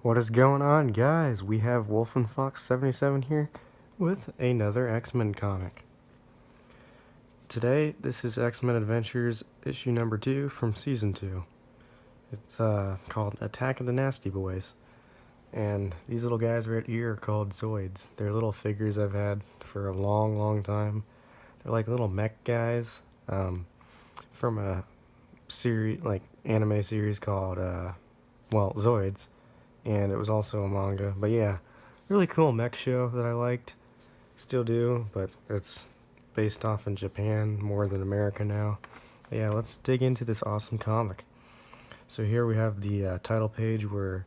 What is going on, guys? We have Wolf and Fox 77 here with another X-Men comic. Today, this is X-Men Adventures issue number 2 from season 2. It's called Attack of the Nasty Boys. And these little guys right here are called Zoids. They're little figures I've had for a long time. They're like little mech guys from a series, like anime series called, Zoids. And it was also a manga. But yeah, really cool mech show that I liked. Still do, but it's based off in Japan more than America now. But yeah, let's dig into this awesome comic. So here we have the title page where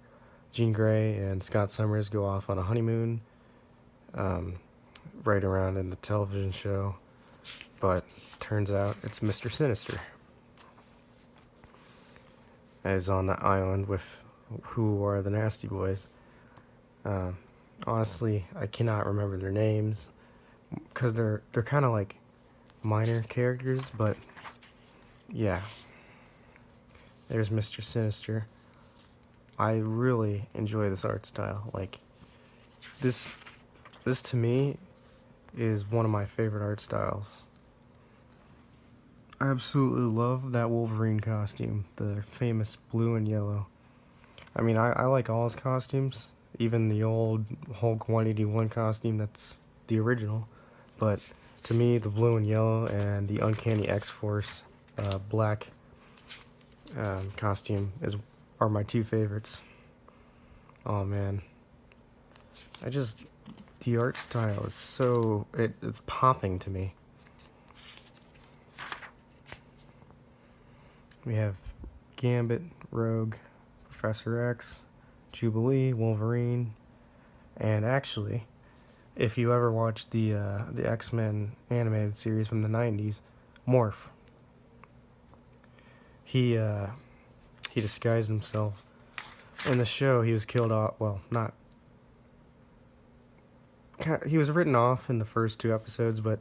Jean Grey and Scott Summers go off on a honeymoon, right around in the television show. But turns out it's Mr. Sinister, as on the island with who are the Nasty Boys. Honestly, I cannot remember their names because they're kind of like minor characters, but yeah. There's Mr. Sinister. I really enjoy this art style. Like this to me is one of my favorite art styles. I absolutely love that Wolverine costume, the famous blue and yellow. I mean, I like all his costumes, even the old Hulk 181 costume that's the original. But to me, the blue and yellow and the Uncanny X-Force black costume are my two favorites. Oh man, the art style is so, it's popping to me. We have Gambit, Rogue, Professor X, Jubilee, Wolverine, and actually, if you ever watched the X-Men animated series from the 90s, Morph. He disguised himself. In the show, he was killed off, well, not... He was written off in the first 2 episodes, but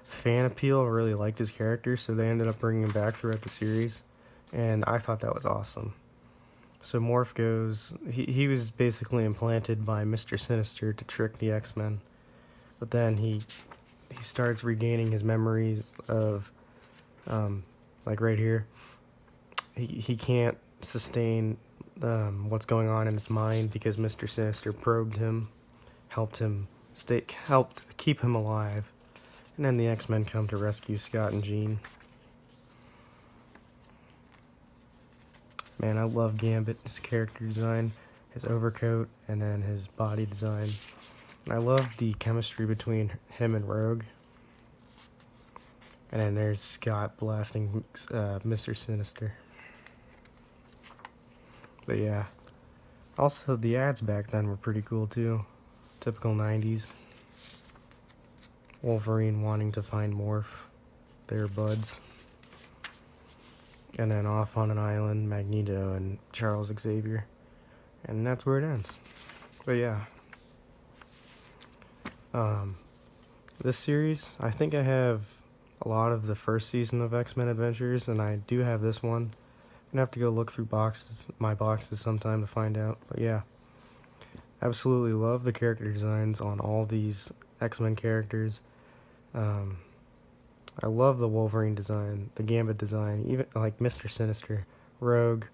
fan appeal really liked his character, so they ended up bringing him back throughout the series, and I thought that was awesome. So Morph goes... He was basically implanted by Mr. Sinister to trick the X-Men. But then he starts regaining his memories of, like right here, he can't sustain what's going on in his mind because Mr. Sinister probed him, helped keep him alive, and then the X-Men come to rescue Scott and Jean. Man, I love Gambit, his character design, his overcoat, and then his body design. I love the chemistry between him and Rogue. And then there's Scott blasting Mr. Sinister. But yeah. Also, the ads back then were pretty cool too. Typical 90s. Wolverine wanting to find Morph. They're buds. And then off on an island, Magneto and Charles Xavier. And that's where it ends. But yeah. This series, I think I have a lot of the first season of X-Men Adventures, and I do have this one. I'm gonna have to go look through my boxes sometime to find out, but yeah. Absolutely love the character designs on all these X-Men characters. I love the Wolverine design, the Gambit design, even like Mr. Sinister, Rogue.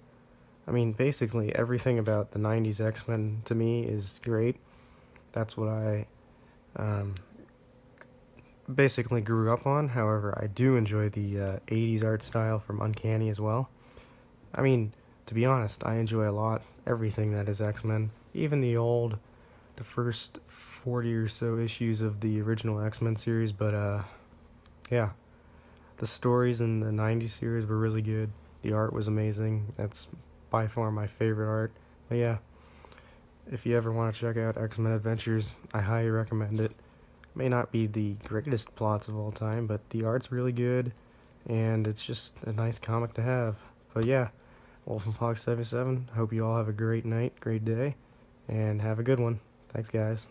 I mean, basically everything about the 90s X-Men to me is great. That's what I basically grew up on. However, I do enjoy the 80s art style from Uncanny as well. I mean, to be honest, I enjoy a lot everything that is X-Men, even the first 40 or so issues of the original X-Men series, but yeah, the stories in the 90s series were really good. The art was amazing. That's by far my favorite art. But yeah, if you ever want to check out X-Men Adventures, I highly recommend it. May not be the greatest plots of all time, but the art's really good, and it's just a nice comic to have. But yeah, Wolf and Fox 77, hope you all have a great night, great day, and have a good one. Thanks, guys.